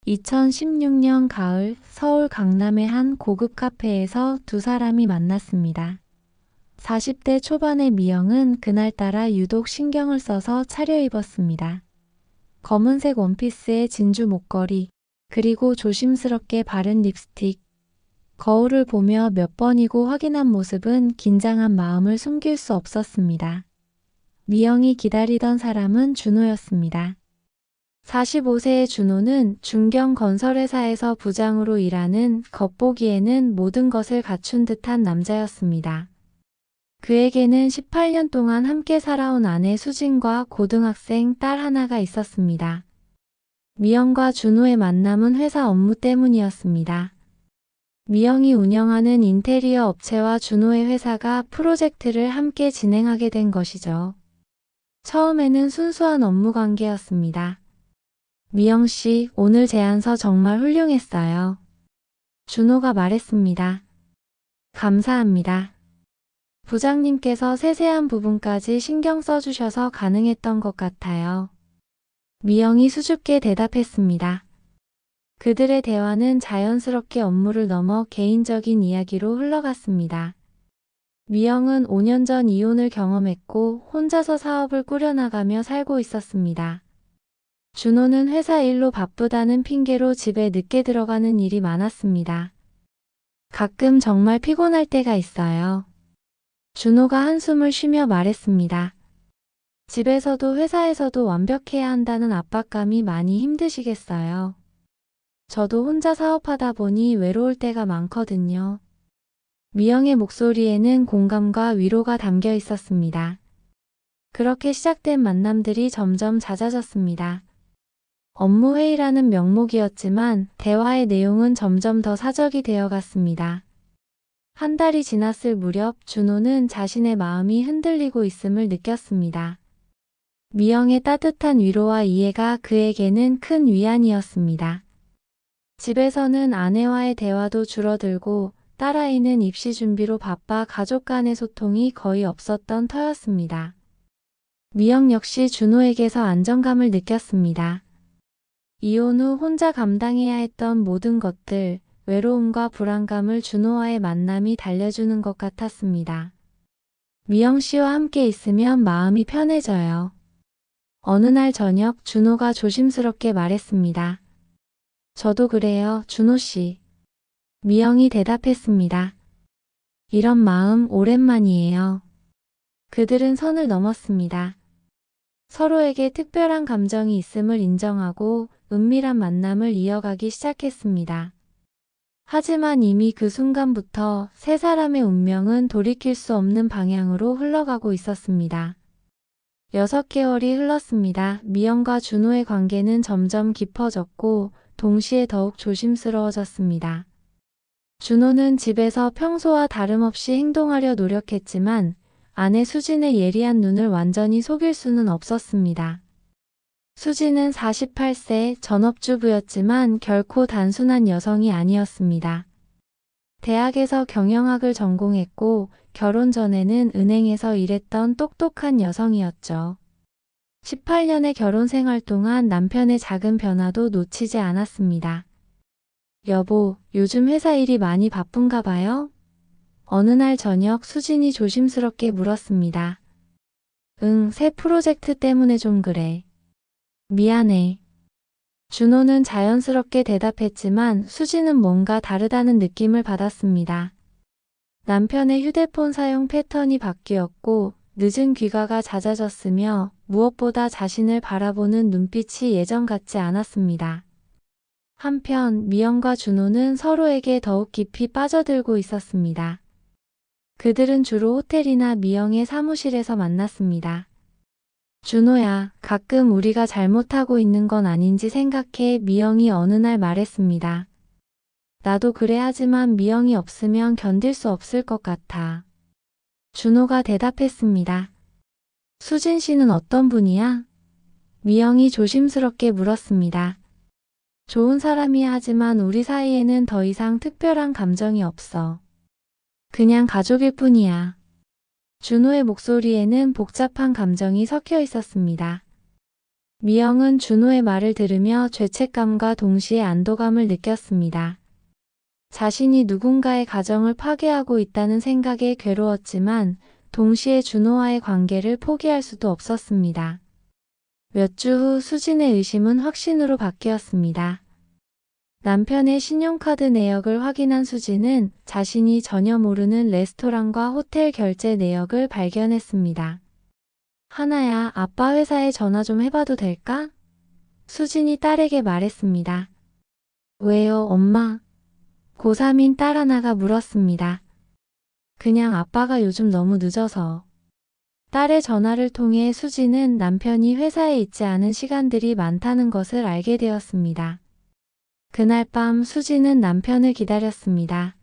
2016년 가을 서울 강남의 한 고급 카페에서 두 사람이 만났습니다. 40대 초반의 미영은 그날따라 유독 신경을 써서 차려입었습니다. 검은색 원피스에 진주 목걸이, 그리고 조심스럽게 바른 립스틱. 거울을 보며 몇 번이고 확인한 모습은 긴장한 마음을 숨길 수 없었습니다. 미영이 기다리던 사람은 준호였습니다. 45세의 준호는 중견 건설회사에서 부장으로 일하는 겉보기에는 모든 것을 갖춘 듯한 남자였습니다. 그에게는 18년 동안 함께 살아온 아내 수진과 고등학생 딸 하나가 있었습니다. 미영과 준호의 만남은 회사 업무 때문이었습니다. 미영이 운영하는 인테리어 업체와 준호의 회사가 프로젝트를 함께 진행하게 된 것이죠. 처음에는 순수한 업무 관계였습니다. 미영 씨, 오늘 제안서 정말 훌륭했어요. 준호가 말했습니다. 감사합니다. 부장님께서 세세한 부분까지 신경 써주셔서 가능했던 것 같아요. 미영이 수줍게 대답했습니다. 그들의 대화는 자연스럽게 업무를 넘어 개인적인 이야기로 흘러갔습니다. 미영은 5년 전 이혼을 경험했고 혼자서 사업을 꾸려나가며 살고 있었습니다. 준호는 회사 일로 바쁘다는 핑계로 집에 늦게 들어가는 일이 많았습니다. 가끔 정말 피곤할 때가 있어요. 준호가 한숨을 쉬며 말했습니다. 집에서도 회사에서도 완벽해야 한다는 압박감이 많이 힘드시겠어요. 저도 혼자 사업하다 보니 외로울 때가 많거든요. 미영의 목소리에는 공감과 위로가 담겨 있었습니다. 그렇게 시작된 만남들이 점점 잦아졌습니다. 업무 회의라는 명목이었지만 대화의 내용은 점점 더 사적이 되어갔습니다. 한 달이 지났을 무렵 준호는 자신의 마음이 흔들리고 있음을 느꼈습니다. 미영의 따뜻한 위로와 이해가 그에게는 큰 위안이었습니다. 집에서는 아내와의 대화도 줄어들고 딸아이는 입시 준비로 바빠 가족 간의 소통이 거의 없었던 터였습니다. 미영 역시 준호에게서 안정감을 느꼈습니다. 이혼 후 혼자 감당해야 했던 모든 것들, 외로움과 불안감을 준호와의 만남이 달래주는 것 같았습니다. 미영 씨와 함께 있으면 마음이 편해져요. 어느 날 저녁 준호가 조심스럽게 말했습니다. 저도 그래요, 준호 씨. 미영이 대답했습니다. 이런 마음 오랜만이에요. 그들은 선을 넘었습니다. 서로에게 특별한 감정이 있음을 인정하고 은밀한 만남을 이어가기 시작했습니다. 하지만 이미 그 순간부터 세 사람의 운명은 돌이킬 수 없는 방향으로 흘러가고 있었습니다. 6개월이 흘렀습니다. 미영과 준호의 관계는 점점 깊어졌고 동시에 더욱 조심스러워졌습니다. 준호는 집에서 평소와 다름없이 행동하려 노력했지만 아내 수진의 예리한 눈을 완전히 속일 수는 없었습니다. 수진은 48세 전업주부였지만 결코 단순한 여성이 아니었습니다. 대학에서 경영학을 전공했고 결혼 전에는 은행에서 일했던 똑똑한 여성이었죠. 18년의 결혼 생활 동안 남편의 작은 변화도 놓치지 않았습니다. 여보, 요즘 회사 일이 많이 바쁜가 봐요? 어느 날 저녁 수진이 조심스럽게 물었습니다. 응, 새 프로젝트 때문에 좀 그래. 미안해. 준호는 자연스럽게 대답했지만 수진은 뭔가 다르다는 느낌을 받았습니다. 남편의 휴대폰 사용 패턴이 바뀌었고 늦은 귀가가 잦아졌으며 무엇보다 자신을 바라보는 눈빛이 예전 같지 않았습니다. 한편 미영과 준호는 서로에게 더욱 깊이 빠져들고 있었습니다. 그들은 주로 호텔이나 미영의 사무실에서 만났습니다. 준호야, 가끔 우리가 잘못하고 있는 건 아닌지 생각해. 미영이 어느 날 말했습니다. 나도 그래 하지만 미영이 없으면 견딜 수 없을 것 같아. 준호가 대답했습니다. 수진 씨는 어떤 분이야? 미영이 조심스럽게 물었습니다. 좋은 사람이야 하지만 우리 사이에는 더 이상 특별한 감정이 없어. 그냥 가족일 뿐이야. 준호의 목소리에는 복잡한 감정이 섞여 있었습니다. 미영은 준호의 말을 들으며 죄책감과 동시에 안도감을 느꼈습니다. 자신이 누군가의 가정을 파괴하고 있다는 생각에 괴로웠지만 동시에 준호와의 관계를 포기할 수도 없었습니다. 몇 주 후 수진의 의심은 확신으로 바뀌었습니다. 남편의 신용카드 내역을 확인한 수진은 자신이 전혀 모르는 레스토랑과 호텔 결제 내역을 발견했습니다. 하나야, 아빠 회사에 전화 좀 해봐도 될까? 수진이 딸에게 말했습니다. 왜요, 엄마? 고3인 딸 하나가 물었습니다. 그냥 아빠가 요즘 너무 늦어서. 딸의 전화를 통해 수진은 남편이 회사에 있지 않은 시간들이 많다는 것을 알게 되었습니다. 그날 밤 수진은 남편을 기다렸습니다.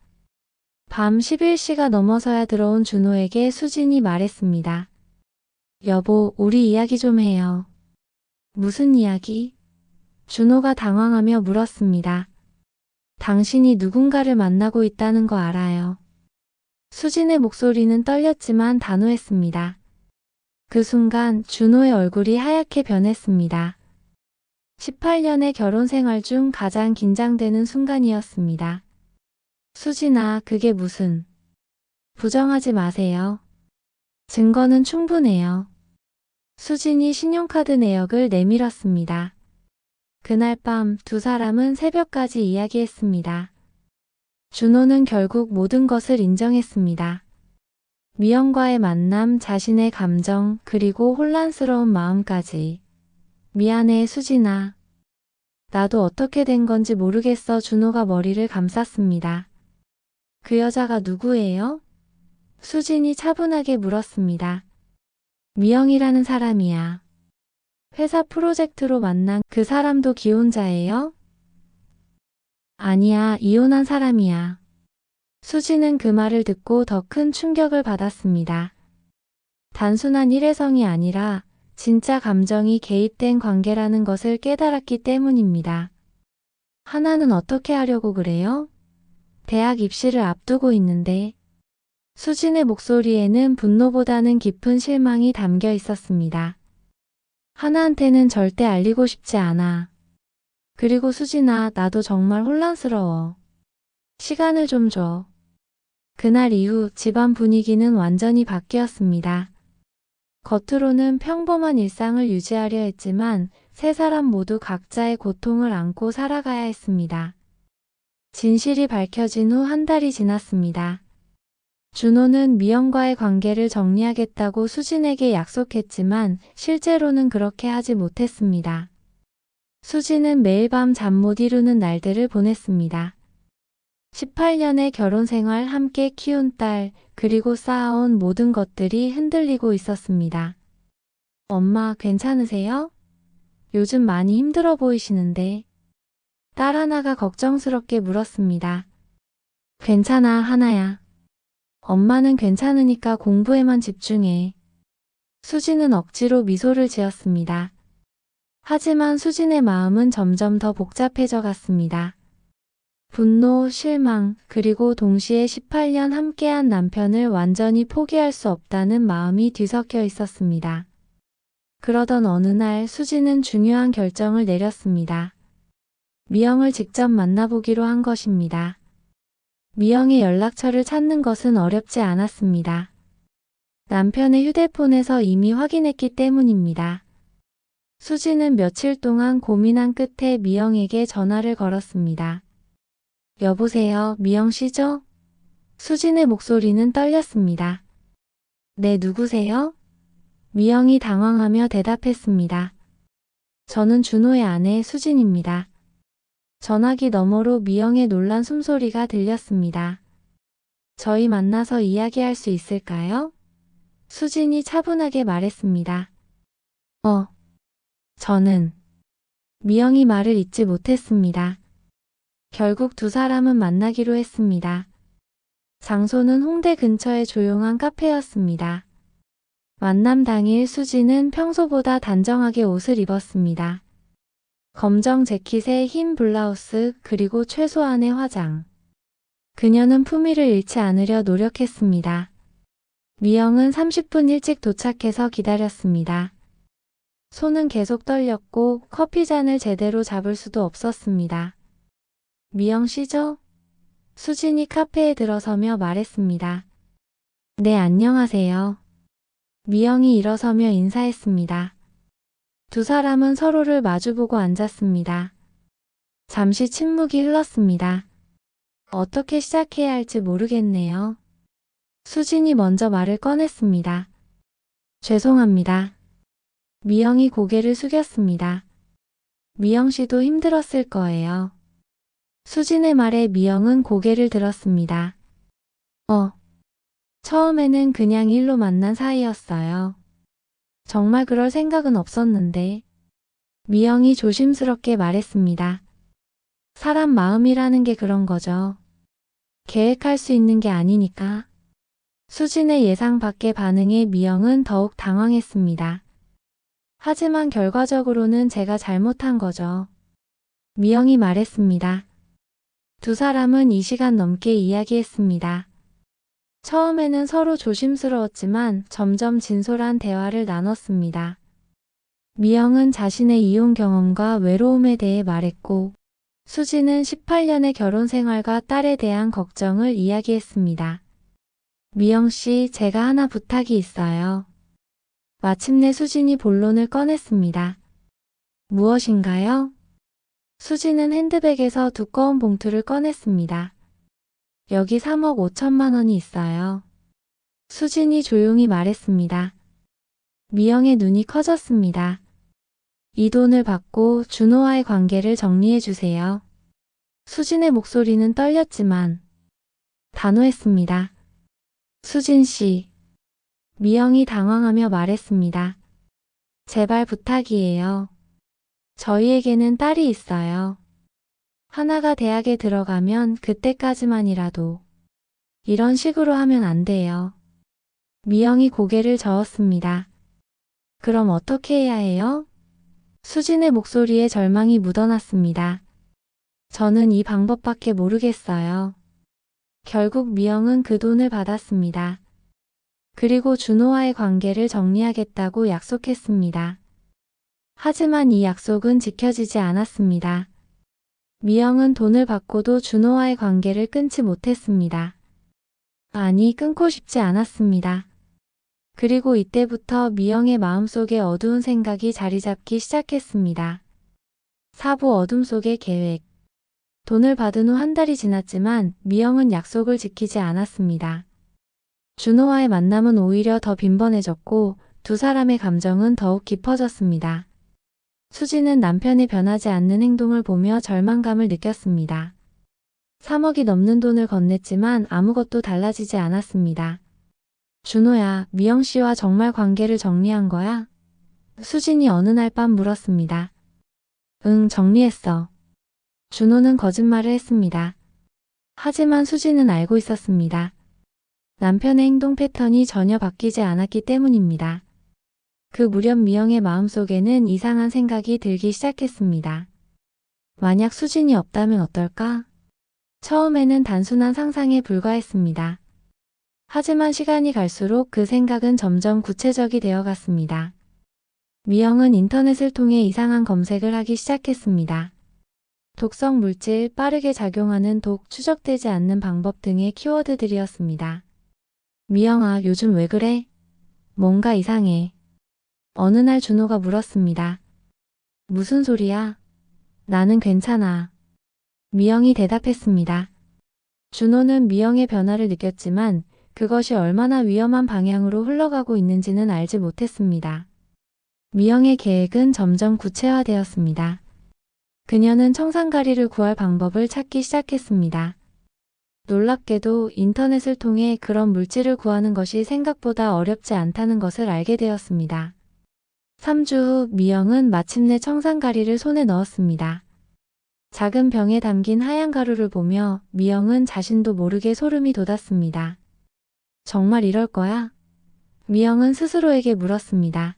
밤 11시가 넘어서야 들어온 준호에게 수진이 말했습니다. 여보, 우리 이야기 좀 해요. 무슨 이야기? 준호가 당황하며 물었습니다. 당신이 누군가를 만나고 있다는 거 알아요. 수진의 목소리는 떨렸지만 단호했습니다. 그 순간 준호의 얼굴이 하얗게 변했습니다. 18년의 결혼 생활 중 가장 긴장되는 순간이었습니다. 수진아, 그게 무슨... 부정하지 마세요. 증거는 충분해요. 수진이 신용카드 내역을 내밀었습니다. 그날 밤 두 사람은 새벽까지 이야기했습니다. 준호는 결국 모든 것을 인정했습니다. 미영과의 만남, 자신의 감정, 그리고 혼란스러운 마음까지. 미안해, 수진아. 나도 어떻게 된 건지 모르겠어. 준호가 머리를 감쌌습니다. 그 여자가 누구예요? 수진이 차분하게 물었습니다. 미영이라는 사람이야. 회사 프로젝트로 만난 그 사람도 기혼자예요? 아니야, 이혼한 사람이야. 수진은 그 말을 듣고 더 큰 충격을 받았습니다. 단순한 일회성이 아니라 진짜 감정이 개입된 관계라는 것을 깨달았기 때문입니다. 하나는 어떻게 하려고 그래요? 대학 입시를 앞두고 있는데. 수진의 목소리에는 분노보다는 깊은 실망이 담겨 있었습니다. 하나한테는 절대 알리고 싶지 않아. 그리고 수진아, 나도 정말 혼란스러워. 시간을 좀 줘. 그날 이후 집안 분위기는 완전히 바뀌었습니다. 겉으로는 평범한 일상을 유지하려 했지만 세 사람 모두 각자의 고통을 안고 살아가야 했습니다. 진실이 밝혀진 후 한 달이 지났습니다. 준호는 미영과의 관계를 정리하겠다고 수진에게 약속했지만 실제로는 그렇게 하지 못했습니다. 수진은 매일 밤 잠 못 이루는 날들을 보냈습니다. 18년의 결혼 생활, 함께 키운 딸, 그리고 쌓아온 모든 것들이 흔들리고 있었습니다. 엄마, 괜찮으세요? 요즘 많이 힘들어 보이시는데. 딸 하나가 걱정스럽게 물었습니다. 괜찮아, 하나야. 엄마는 괜찮으니까 공부에만 집중해. 수진은 억지로 미소를 지었습니다. 하지만 수진의 마음은 점점 더 복잡해져 갔습니다. 분노, 실망, 그리고 동시에 18년 함께한 남편을 완전히 포기할 수 없다는 마음이 뒤섞여 있었습니다. 그러던 어느 날 수진은 중요한 결정을 내렸습니다. 미영을 직접 만나보기로 한 것입니다. 미영의 연락처를 찾는 것은 어렵지 않았습니다. 남편의 휴대폰에서 이미 확인했기 때문입니다. 수진은 며칠 동안 고민한 끝에 미영에게 전화를 걸었습니다. 여보세요, 미영 씨죠? 수진의 목소리는 떨렸습니다. 네, 누구세요? 미영이 당황하며 대답했습니다. 저는 준호의 아내 수진입니다. 전화기 너머로 미영의 놀란 숨소리가 들렸습니다. 저희 만나서 이야기할 수 있을까요? 수진이 차분하게 말했습니다. 저는 미영이 말을 잇지 못했습니다. 결국 두 사람은 만나기로 했습니다. 장소는 홍대 근처의 조용한 카페였습니다. 만남 당일 수진은 평소보다 단정하게 옷을 입었습니다. 검정 재킷에 흰 블라우스, 그리고 최소한의 화장. 그녀는 품위를 잃지 않으려 노력했습니다. 미영은 30분 일찍 도착해서 기다렸습니다. 손은 계속 떨렸고 커피잔을 제대로 잡을 수도 없었습니다. 미영 씨죠? 수진이 카페에 들어서며 말했습니다. 네, 안녕하세요. 미영이 일어서며 인사했습니다. 두 사람은 서로를 마주보고 앉았습니다. 잠시 침묵이 흘렀습니다. 어떻게 시작해야 할지 모르겠네요. 수진이 먼저 말을 꺼냈습니다. 죄송합니다. 미영이 고개를 숙였습니다. 미영 씨도 힘들었을 거예요. 수진의 말에 미영은 고개를 들었습니다. 처음에는 그냥 일로 만난 사이였어요. 정말 그럴 생각은 없었는데. 미영이 조심스럽게 말했습니다. 사람 마음이라는 게 그런 거죠. 계획할 수 있는 게 아니니까. 수진의 예상 밖의 반응에 미영은 더욱 당황했습니다. 하지만 결과적으로는 제가 잘못한 거죠. 미영이 말했습니다. 두 사람은 2시간 넘게 이야기했습니다. 처음에는 서로 조심스러웠지만 점점 진솔한 대화를 나눴습니다. 미영은 자신의 이혼 경험과 외로움에 대해 말했고, 수진은 18년의 결혼 생활과 딸에 대한 걱정을 이야기했습니다. 미영 씨, 제가 하나 부탁이 있어요. 마침내 수진이 본론을 꺼냈습니다. 무엇인가요? 수진은 핸드백에서 두꺼운 봉투를 꺼냈습니다. 여기 3억 5천만 원이 있어요. 수진이 조용히 말했습니다. 미영의 눈이 커졌습니다. 이 돈을 받고 준호와의 관계를 정리해 주세요. 수진의 목소리는 떨렸지만 단호했습니다. 수진 씨. 미영이 당황하며 말했습니다. 제발 부탁이에요. 저희에게는 딸이 있어요. 하나가 대학에 들어가면 그때까지만이라도. 이런 식으로 하면 안 돼요. 미영이 고개를 저었습니다. 그럼 어떻게 해야 해요? 수진의 목소리에 절망이 묻어났습니다. 저는 이 방법밖에 모르겠어요. 결국 미영은 그 돈을 받았습니다. 그리고 준호와의 관계를 정리하겠다고 약속했습니다. 하지만 이 약속은 지켜지지 않았습니다. 미영은 돈을 받고도 준호와의 관계를 끊지 못했습니다. 아니, 끊고 싶지 않았습니다. 그리고 이때부터 미영의 마음속에 어두운 생각이 자리 잡기 시작했습니다. 사부 어둠 속의 계획. 돈을 받은 후 한 달이 지났지만 미영은 약속을 지키지 않았습니다. 준호와의 만남은 오히려 더 빈번해졌고 두 사람의 감정은 더욱 깊어졌습니다. 수지는 남편이 변하지 않는 행동을 보며 절망감을 느꼈습니다. 3억이 넘는 돈을 건넸지만 아무것도 달라지지 않았습니다. 준호야, 미영 씨와 정말 관계를 정리한 거야? 수진이 어느 날 밤 물었습니다. 응, 정리했어. 준호는 거짓말을 했습니다. 하지만 수진은 알고 있었습니다. 남편의 행동 패턴이 전혀 바뀌지 않았기 때문입니다. 그 무렵 미영의 마음속에는 이상한 생각이 들기 시작했습니다. 만약 수진이 없다면 어떨까? 처음에는 단순한 상상에 불과했습니다. 하지만 시간이 갈수록 그 생각은 점점 구체적이 되어갔습니다. 미영은 인터넷을 통해 이상한 검색을 하기 시작했습니다. 독성 물질, 빠르게 작용하는 독, 추적되지 않는 방법 등의 키워드들이었습니다. 미영아, 요즘 왜 그래? 뭔가 이상해. 어느 날 준호가 물었습니다. 무슨 소리야? 나는 괜찮아. 미영이 대답했습니다. 준호는 미영의 변화를 느꼈지만 그것이 얼마나 위험한 방향으로 흘러가고 있는지는 알지 못했습니다. 미영의 계획은 점점 구체화되었습니다. 그녀는 청산가리를 구할 방법을 찾기 시작했습니다. 놀랍게도 인터넷을 통해 그런 물질을 구하는 것이 생각보다 어렵지 않다는 것을 알게 되었습니다. 3주 후 미영은 마침내 청산가리를 손에 넣었습니다. 작은 병에 담긴 하얀 가루를 보며 미영은 자신도 모르게 소름이 돋았습니다. 정말 이럴 거야? 미영은 스스로에게 물었습니다.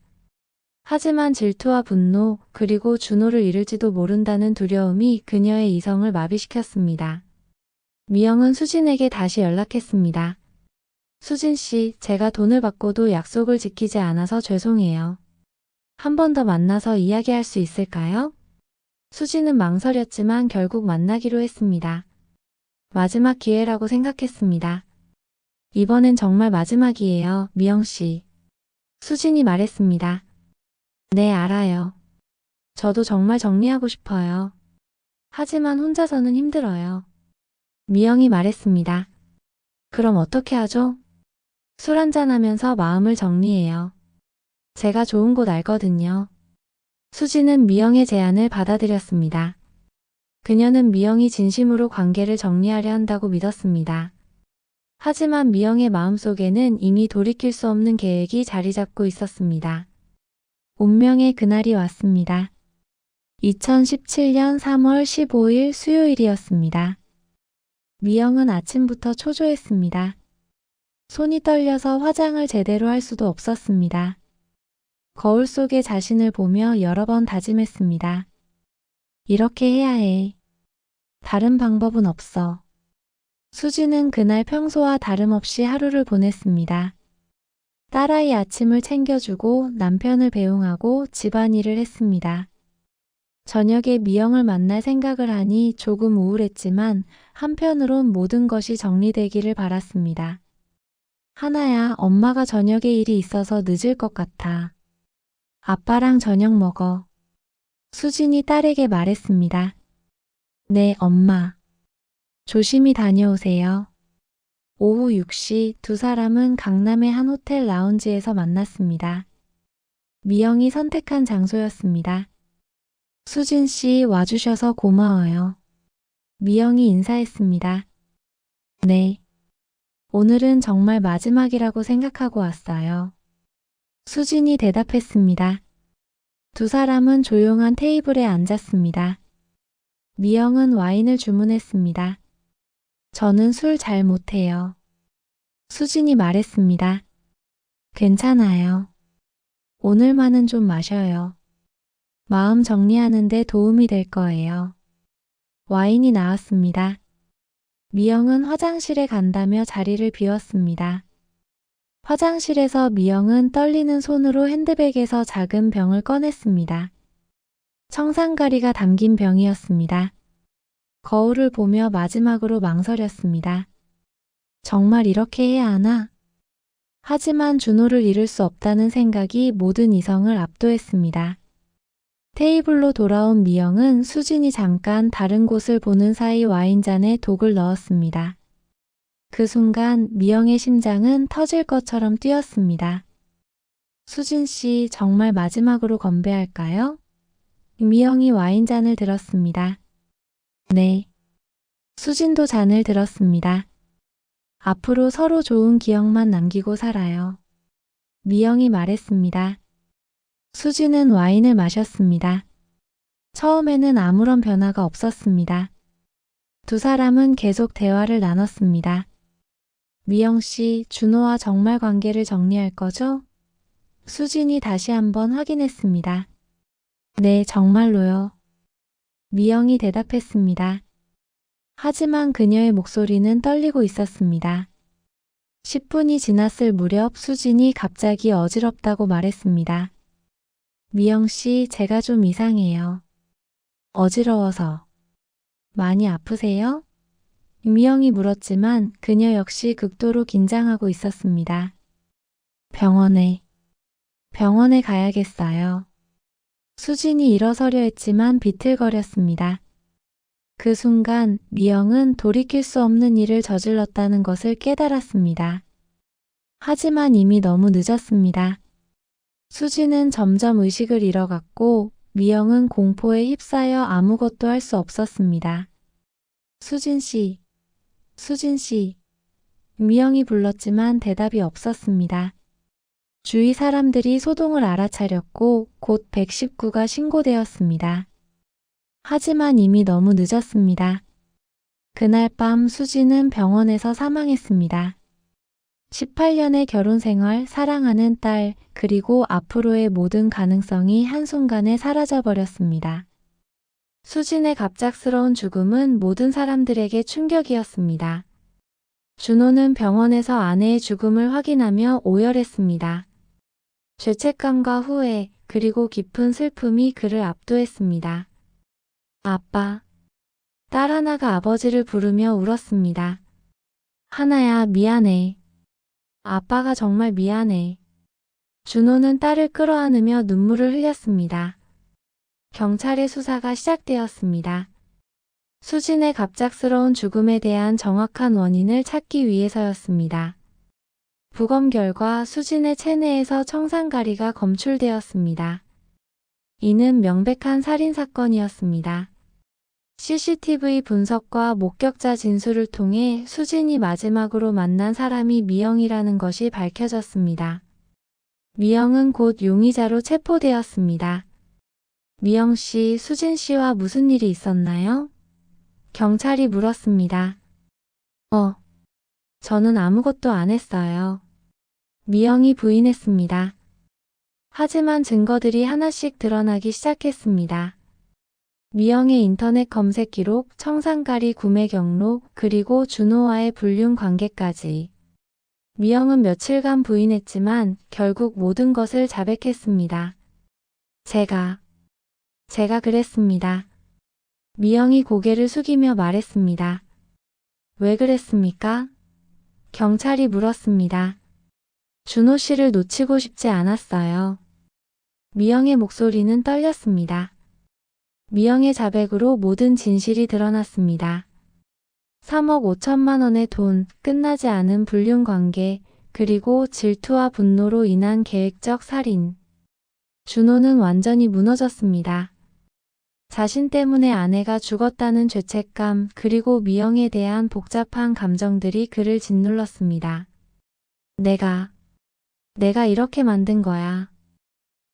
하지만 질투와 분노, 그리고 준호를 잃을지도 모른다는 두려움이 그녀의 이성을 마비시켰습니다. 미영은 수진에게 다시 연락했습니다. 수진 씨, 제가 돈을 받고도 약속을 지키지 않아서 죄송해요. 한 번 더 만나서 이야기할 수 있을까요? 수지는 망설였지만 결국 만나기로 했습니다. 마지막 기회라고 생각했습니다. 이번엔 정말 마지막이에요, 미영씨. 수진이 말했습니다. 네, 알아요. 저도 정말 정리하고 싶어요. 하지만 혼자서는 힘들어요. 미영이 말했습니다. 그럼 어떻게 하죠? 술 한잔하면서 마음을 정리해요. 제가 좋은 곳 알거든요. 수지는 미영의 제안을 받아들였습니다. 그녀는 미영이 진심으로 관계를 정리하려 한다고 믿었습니다. 하지만 미영의 마음속에는 이미 돌이킬 수 없는 계획이 자리 잡고 있었습니다. 운명의 그날이 왔습니다. 2017년 3월 15일 수요일이었습니다. 미영은 아침부터 초조했습니다. 손이 떨려서 화장을 제대로 할 수도 없었습니다. 거울 속에 자신을 보며 여러 번 다짐했습니다. 이렇게 해야 해. 다른 방법은 없어. 수지는 그날 평소와 다름없이 하루를 보냈습니다. 딸아이 아침을 챙겨주고 남편을 배웅하고 집안일을 했습니다. 저녁에 미영을 만날 생각을 하니 조금 우울했지만 한편으론 모든 것이 정리되기를 바랐습니다. 하나야, 엄마가 저녁에 일이 있어서 늦을 것 같아. 아빠랑 저녁 먹어. 수진이 딸에게 말했습니다. 네, 엄마. 조심히 다녀오세요. 오후 6시 두 사람은 강남의 한 호텔 라운지에서 만났습니다. 미영이 선택한 장소였습니다. 수진 씨 와주셔서 고마워요. 미영이 인사했습니다. 네. 오늘은 정말 마지막이라고 생각하고 왔어요. 수진이 대답했습니다. 두 사람은 조용한 테이블에 앉았습니다. 미영은 와인을 주문했습니다. 저는 술 잘 못해요. 수진이 말했습니다. 괜찮아요. 오늘만은 좀 마셔요. 마음 정리하는 데 도움이 될 거예요. 와인이 나왔습니다. 미영은 화장실에 간다며 자리를 비웠습니다. 화장실에서 미영은 떨리는 손으로 핸드백에서 작은 병을 꺼냈습니다. 청산가리가 담긴 병이었습니다. 거울을 보며 마지막으로 망설였습니다. 정말 이렇게 해야 하나? 하지만 준호를 잃을 수 없다는 생각이 모든 이성을 압도했습니다. 테이블로 돌아온 미영은 수진이 잠깐 다른 곳을 보는 사이 와인잔에 독을 넣었습니다. 그 순간 미영의 심장은 터질 것처럼 뛰었습니다. 수진 씨, 정말 마지막으로 건배할까요? 미영이 와인잔을 들었습니다. 네. 수진도 잔을 들었습니다. 앞으로 서로 좋은 기억만 남기고 살아요. 미영이 말했습니다. 수지는 와인을 마셨습니다. 처음에는 아무런 변화가 없었습니다. 두 사람은 계속 대화를 나눴습니다. 미영 씨, 준호와 정말 관계를 정리할 거죠? 수진이 다시 한번 확인했습니다. 네, 정말로요. 미영이 대답했습니다. 하지만 그녀의 목소리는 떨리고 있었습니다. 10분이 지났을 무렵 수진이 갑자기 어지럽다고 말했습니다. 미영 씨, 제가 좀 이상해요. 어지러워서. 많이 아프세요? 미영이 물었지만 그녀 역시 극도로 긴장하고 있었습니다. 병원에 가야겠어요. 수진이 일어서려 했지만 비틀거렸습니다. 그 순간 미영은 돌이킬 수 없는 일을 저질렀다는 것을 깨달았습니다. 하지만 이미 너무 늦었습니다. 수지는 점점 의식을 잃어갔고 미영은 공포에 휩싸여 아무것도 할 수 없었습니다. 수진 씨, 수진 씨. 미영이 불렀지만 대답이 없었습니다. 주위 사람들이 소동을 알아차렸고 곧 119가 신고되었습니다. 하지만 이미 너무 늦었습니다. 그날 밤 수지는 병원에서 사망했습니다. 18년의 결혼 생활, 사랑하는 딸, 그리고 앞으로의 모든 가능성이 한순간에 사라져버렸습니다. 수진의 갑작스러운 죽음은 모든 사람들에게 충격이었습니다. 준호는 병원에서 아내의 죽음을 확인하며 오열했습니다. 죄책감과 후회, 그리고 깊은 슬픔이 그를 압도했습니다. 아빠. 딸 하나가 아버지를 부르며 울었습니다. 하나야, 미안해. 아빠가 정말 미안해. 준호는 딸을 끌어안으며 눈물을 흘렸습니다. 경찰의 수사가 시작되었습니다. 수진의 갑작스러운 죽음에 대한 정확한 원인을 찾기 위해서였습니다. 부검 결과 수진의 체내에서 청산가리가 검출되었습니다. 이는 명백한 살인사건이었습니다. CCTV 분석과 목격자 진술을 통해 수진이 마지막으로 만난 사람이 미영이라는 것이 밝혀졌습니다. 미영은 곧 용의자로 체포되었습니다. 미영 씨, 수진 씨와 무슨 일이 있었나요? 경찰이 물었습니다. 저는 아무것도 안 했어요. 미영이 부인했습니다. 하지만 증거들이 하나씩 드러나기 시작했습니다. 미영의 인터넷 검색 기록, 청산가리 구매 경로, 그리고 준호와의 불륜 관계까지. 미영은 며칠간 부인했지만 결국 모든 것을 자백했습니다. 제가 그랬습니다. 미영이 고개를 숙이며 말했습니다. 왜 그랬습니까? 경찰이 물었습니다. 준호 씨를 놓치고 싶지 않았어요. 미영의 목소리는 떨렸습니다. 미영의 자백으로 모든 진실이 드러났습니다. 3억 5천만 원의 돈, 끝나지 않은 불륜 관계, 그리고 질투와 분노로 인한 계획적 살인. 준호는 완전히 무너졌습니다. 자신 때문에 아내가 죽었다는 죄책감, 그리고 미영에 대한 복잡한 감정들이 그를 짓눌렀습니다. 내가 이렇게 만든 거야.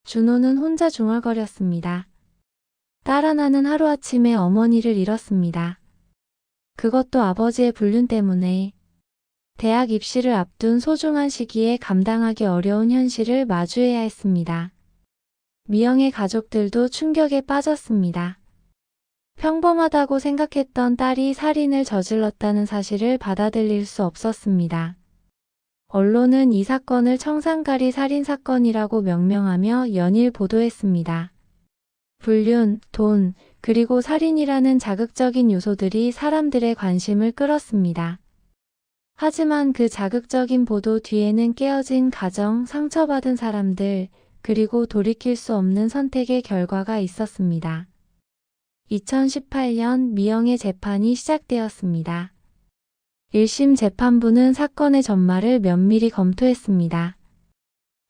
준호는 혼자 중얼거렸습니다. 딸 하나는 하루아침에 어머니를 잃었습니다. 그것도 아버지의 불륜 때문에. 대학 입시를 앞둔 소중한 시기에 감당하기 어려운 현실을 마주해야 했습니다. 미영의 가족들도 충격에 빠졌습니다. 평범하다고 생각했던 딸이 살인을 저질렀다는 사실을 받아들일 수 없었습니다. 언론은 이 사건을 청산가리 살인사건이라고 명명하며 연일 보도했습니다. 불륜, 돈, 그리고 살인이라는 자극적인 요소들이 사람들의 관심을 끌었습니다. 하지만 그 자극적인 보도 뒤에는 깨어진 가정, 상처받은 사람들, 그리고 돌이킬 수 없는 선택의 결과가 있었습니다. 2018년 미영의 재판이 시작되었습니다. 1심 재판부는 사건의 전말을 면밀히 검토했습니다.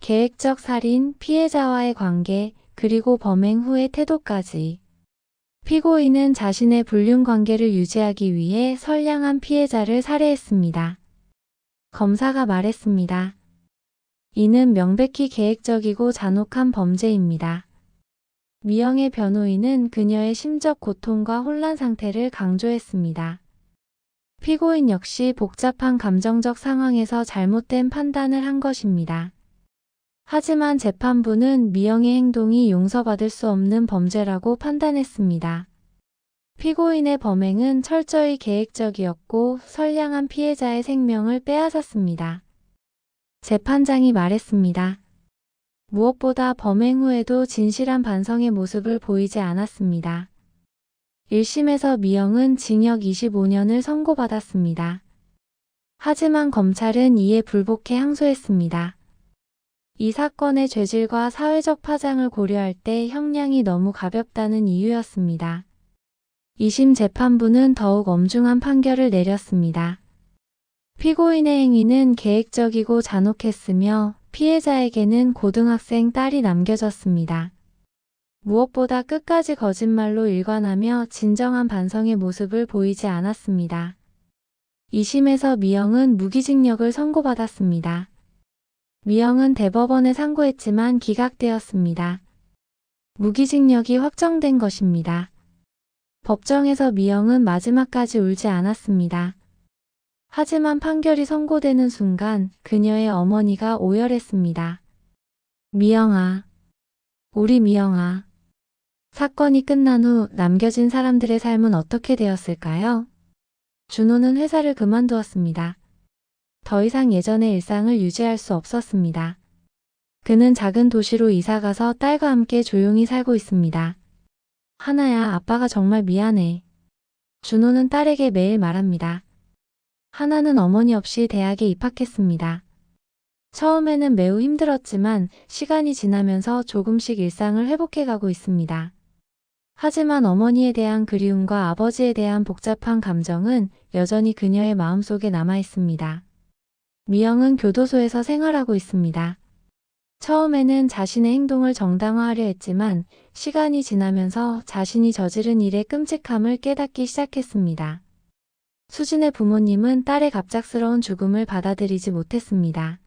계획적 살인, 피해자와의 관계, 그리고 범행 후의 태도까지. 피고인은 자신의 불륜 관계를 유지하기 위해 선량한 피해자를 살해했습니다. 검사가 말했습니다. 이는 명백히 계획적이고 잔혹한 범죄입니다. 미영의 변호인은 그녀의 심적 고통과 혼란 상태를 강조했습니다. 피고인 역시 복잡한 감정적 상황에서 잘못된 판단을 한 것입니다. 하지만 재판부는 미영의 행동이 용서받을 수 없는 범죄라고 판단했습니다. 피고인의 범행은 철저히 계획적이었고 선량한 피해자의 생명을 빼앗았습니다. 재판장이 말했습니다. 무엇보다 범행 후에도 진실한 반성의 모습을 보이지 않았습니다. 1심에서 미영은 징역 25년을 선고받았습니다. 하지만 검찰은 이에 불복해 항소했습니다. 이 사건의 죄질과 사회적 파장을 고려할 때 형량이 너무 가볍다는 이유였습니다. 2심 재판부는 더욱 엄중한 판결을 내렸습니다. 피고인의 행위는 계획적이고 잔혹했으며 피해자에게는 고등학생 딸이 남겨졌습니다. 무엇보다 끝까지 거짓말로 일관하며 진정한 반성의 모습을 보이지 않았습니다. 2심에서 미영은 무기징역을 선고받았습니다. 미영은 대법원에 상고했지만 기각되었습니다. 무기징역이 확정된 것입니다. 법정에서 미영은 마지막까지 울지 않았습니다. 하지만 판결이 선고되는 순간 그녀의 어머니가 오열했습니다. 미영아, 우리 미영아. 사건이 끝난 후 남겨진 사람들의 삶은 어떻게 되었을까요? 준호는 회사를 그만두었습니다. 더 이상 예전의 일상을 유지할 수 없었습니다. 그는 작은 도시로 이사가서 딸과 함께 조용히 살고 있습니다. 하나야, 아빠가 정말 미안해. 준호는 딸에게 매일 말합니다. 하나는 어머니 없이 대학에 입학했습니다. 처음에는 매우 힘들었지만 시간이 지나면서 조금씩 일상을 회복해가고 있습니다. 하지만 어머니에 대한 그리움과 아버지에 대한 복잡한 감정은 여전히 그녀의 마음속에 남아 있습니다. 미영은 교도소에서 생활하고 있습니다. 처음에는 자신의 행동을 정당화하려 했지만 시간이 지나면서 자신이 저지른 일의 끔찍함을 깨닫기 시작했습니다. 수진의 부모님은 딸의 갑작스러운 죽음을 받아들이지 못했습니다.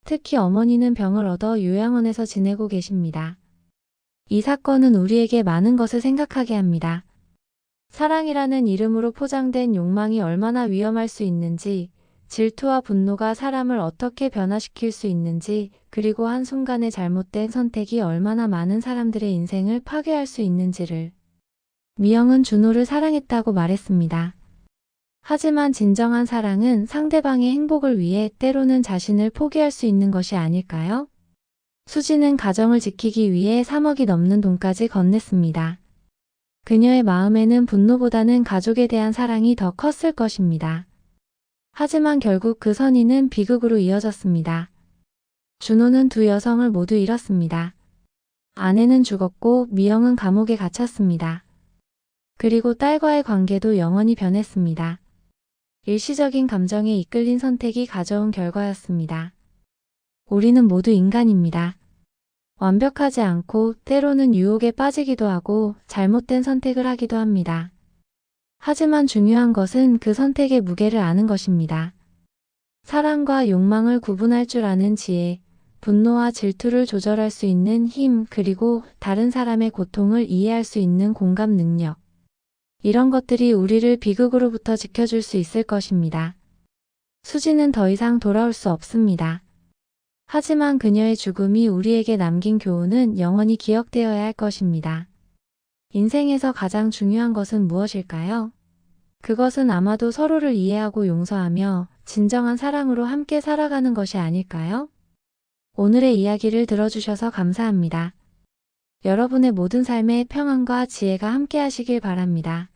특히 어머니는 병을 얻어 요양원에서 지내고 계십니다. 이 사건은 우리에게 많은 것을 생각하게 합니다. 사랑이라는 이름으로 포장된 욕망이 얼마나 위험할 수 있는지, 질투와 분노가 사람을 어떻게 변화시킬 수 있는지, 그리고 한순간의 잘못된 선택이 얼마나 많은 사람들의 인생을 파괴할 수 있는지를. 미영은 준호를 사랑했다고 말했습니다. 하지만 진정한 사랑은 상대방의 행복을 위해 때로는 자신을 포기할 수 있는 것이 아닐까요? 수지는 가정을 지키기 위해 3억이 넘는 돈까지 건넸습니다. 그녀의 마음에는 분노보다는 가족에 대한 사랑이 더 컸을 것입니다. 하지만 결국 그 선의는 비극으로 이어졌습니다. 준호는 두 여성을 모두 잃었습니다. 아내는 죽었고 미영은 감옥에 갇혔습니다. 그리고 딸과의 관계도 영원히 변했습니다. 일시적인 감정에 이끌린 선택이 가져온 결과였습니다. 우리는 모두 인간입니다. 완벽하지 않고 때로는 유혹에 빠지기도 하고 잘못된 선택을 하기도 합니다. 하지만 중요한 것은 그 선택의 무게를 아는 것입니다. 사랑과 욕망을 구분할 줄 아는 지혜, 분노와 질투를 조절할 수 있는 힘, 그리고 다른 사람의 고통을 이해할 수 있는 공감 능력. 이런 것들이 우리를 비극으로부터 지켜줄 수 있을 것입니다. 수지는 더 이상 돌아올 수 없습니다. 하지만 그녀의 죽음이 우리에게 남긴 교훈은 영원히 기억되어야 할 것입니다. 인생에서 가장 중요한 것은 무엇일까요? 그것은 아마도 서로를 이해하고 용서하며 진정한 사랑으로 함께 살아가는 것이 아닐까요? 오늘의 이야기를 들어주셔서 감사합니다. 여러분의 모든 삶에 평안과 지혜가 함께 하시길 바랍니다.